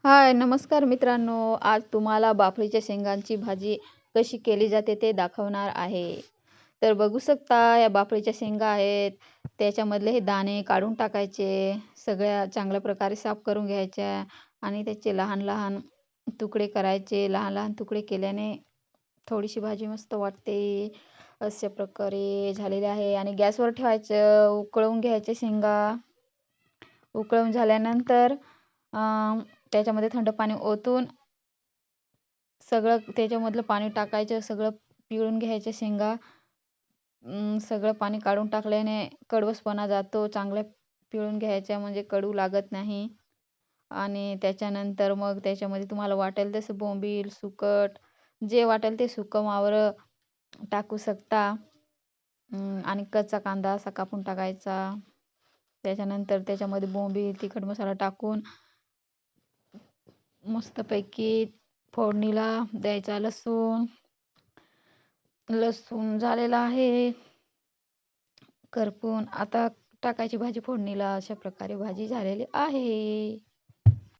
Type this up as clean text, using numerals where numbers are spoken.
हाय, नमस्कार मित्रांनो. आज तुम्हाला बाफळीच्या शेंगांची भाजी कशी केली जाते ते दाखवणार आहे. तर बघू शकता या बाफळीच्या शेंगा आहेत. त्याच्यामधले हे दाणे काढून टाकायचे. सगळ्या चांगल्या प्रकारे साफ करून घ्यायच्या आणि त्याचे लहान-लहान तुकडे करायचे. लहान-लहान तुकडे केल्याने थोडीशी भाजी मस्त वाटते. अशा प्रकारे झालेले आहे आणि गॅसवर ठेवायचं. उकळवून घ्यायचे शेंगा. उकळवून झाल्यानंतर त्याच्यामध्ये थंड पाणी ओतून सगळं त्याच्यामधलं पाणी टाकायचं. सगळं पिळून घ्यायचं शेंगा. सगळं पाणी काढून टाकल्याने कडवसपणा जातो. चांगल्या पिळून घ्यायच्या म्हणजे कडू लागत नाही. आणि त्याच्यानंतर मग त्याच्यामध्ये तुम्हाला वाटेल तसं बोंबील, सुकट जे वाटेल ते सुकं मावरं टाकू शकता. आणि कच्चा कांदा असा कापून टाकायचा. त्याच्यानंतर त्याच्यामध्ये बोंबील, तिखट मसाला टाकून मस्तपैकी फोडणीला द्यायचा. लसूण झालेला आहे करपून. आता टाकायची भाजी फोडणीला. अशा प्रकारे भाजी झालेली आहे.